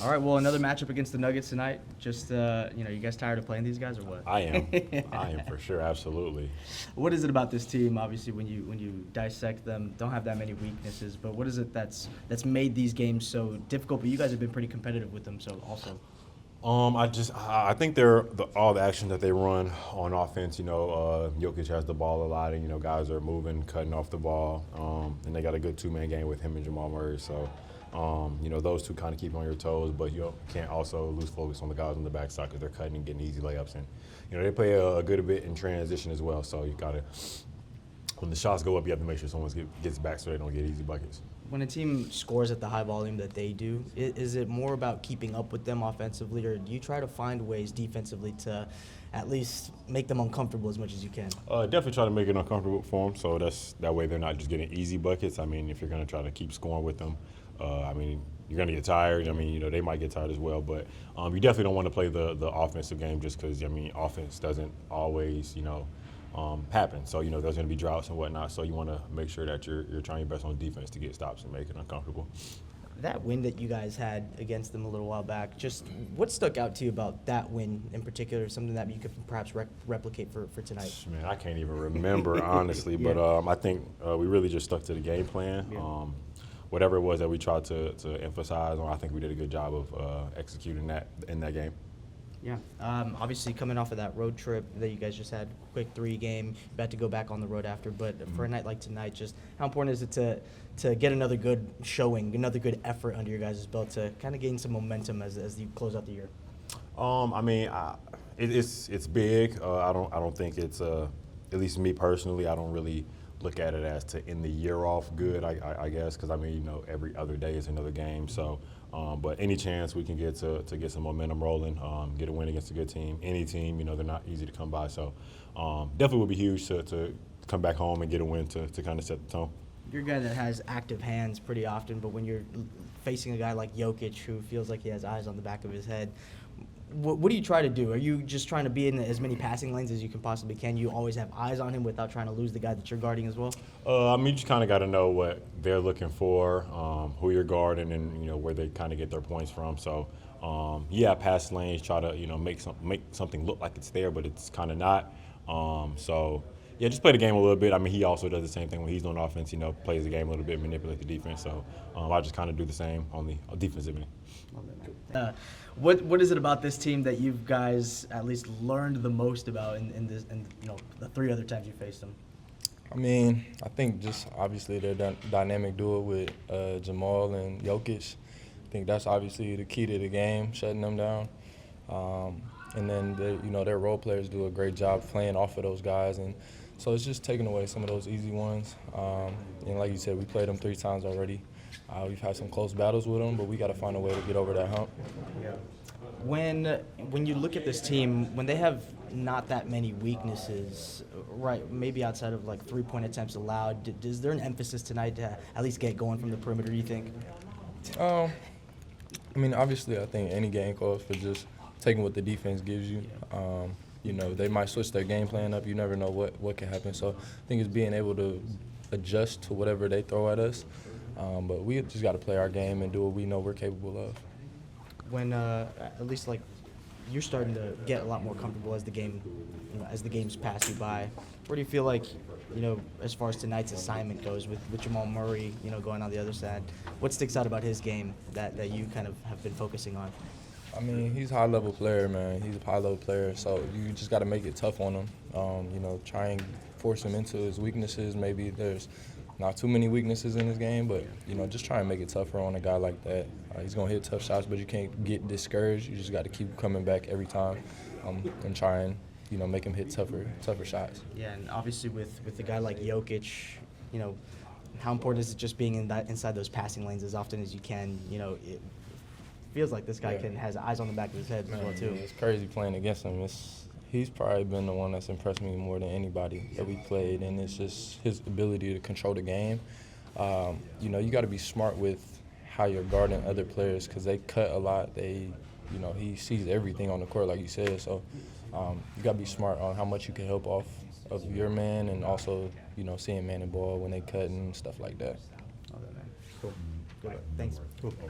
All right, well, another matchup against the Nuggets tonight. Just, you guys tired of playing these guys or what? I am. I am for sure, absolutely. What is it about this team? Obviously, when you dissect them, don't have that many weaknesses. But what is it that's made these games so difficult? But you guys have been pretty competitive with them, so also. I think all the action that they run on offense. Jokic has the ball a lot, and guys are moving, cutting off the ball, and they got a good two-man game with him and Jamal Murray. So, those two kind of keep you on your toes, but you can't also lose focus on the guys on the backside because they're cutting and getting easy layups, and they play a good bit in transition as well. So you gotta, when the shots go up, you have to make sure someone gets back so they don't get easy buckets. When a team scores at the high volume that they do, is it more about keeping up with them offensively, or do you try to find ways defensively to at least make them uncomfortable as much as you can? Definitely try to make it uncomfortable for them, so that way they're not just getting easy buckets. I mean, if you're going to try to keep scoring with them, you're going to get tired. They might get tired as well, but you definitely don't want to play the offensive game just because, offense doesn't always, happen. So, there's going to be droughts and whatnot. So you want to make sure that you're trying your best on defense to get stops and make it uncomfortable. That win that you guys had against them a little while back, just what stuck out to you about that win in particular, something that you could perhaps replicate for tonight? Man, I can't even remember, honestly. Yeah. But I think we really just stuck to the game plan. Yeah. Whatever it was that we tried to emphasize on, I think we did a good job of executing that in that game. Yeah. Obviously, coming off of that road trip that you guys just had, quick 3 game, you about to go back on the road after. But for a night like tonight, just how important is it to get another good showing, another good effort under your guys' belt to kind of gain some momentum as you close out the year? It's big. I don't think it's at least me personally. I don't really look at it as to end the year off good. I guess because every other day is another game. So. But any chance we can get to get some momentum rolling, get a win against a good team, any team, they're not easy to come by. So definitely would be huge to come back home and get a win to kind of set the tone. You're a guy that has active hands pretty often, but when you're facing a guy like Jokic who feels like he has eyes on the back of his head, what do you try to do? Are you just trying to be in as many passing lanes as you can possibly can? You always have eyes on him without trying to lose the guy that you're guarding as well? You just kind of got to know what they're looking for, who you're guarding, and where they kind of get their points from. So, pass lanes, try to make something look like it's there, but it's kind of not. Just play the game a little bit. He also does the same thing when he's on offense. Plays the game a little bit, manipulate the defense. So, I just kind of do the same on the defensive end. What is it about this team that you guys at least learned the most about in the 3 other times you faced them? I think just obviously their dynamic duo with Jamal and Jokic. I think that's obviously the key to the game, shutting them down. And then their role players do a great job playing off of those guys, and so it's just taking away some of those easy ones. And like you said, we played them 3 times already. We've had some close battles with them, but we got to find a way to get over that hump. Yeah. When you look at this team, when they have not that many weaknesses, right, maybe outside of like 3-point attempts allowed, is there an emphasis tonight to at least get going from the perimeter, you think? Obviously I think any game calls for just taking what the defense gives you. They might switch their game plan up. You never know what can happen. So I think it's being able to adjust to whatever they throw at us. But we just got to play our game and do what we know we're capable of. When at least like you're starting to get a lot more comfortable as the game, as the games pass you by, where do you feel like, as far as tonight's assignment goes with Jamal Murray, going on the other side, what sticks out about his game that you kind of have been focusing on? He's a high-level player, man. He's a high-level player, so you just got to make it tough on him. Try and force him into his weaknesses. Maybe there's not too many weaknesses in his game, but, just try and make it tougher on a guy like that. He's going to hit tough shots, but you can't get discouraged. You just got to keep coming back every time and try and, make him hit tougher shots. Yeah, and obviously with a guy like Jokic, how important is it just being inside those passing lanes as often as you can? It feels like this guy has eyes on the back of his head as well, too. It's crazy playing against him. He's probably been the one that's impressed me more than anybody that we played, and it's just his ability to control the game. You got to be smart with how you're guarding other players because they cut a lot. He sees everything on the court, like you said. So you got to be smart on how much you can help off of your man, and also seeing man and ball when they cut and stuff like that. Okay, man. Cool. Good. Thanks. Cool.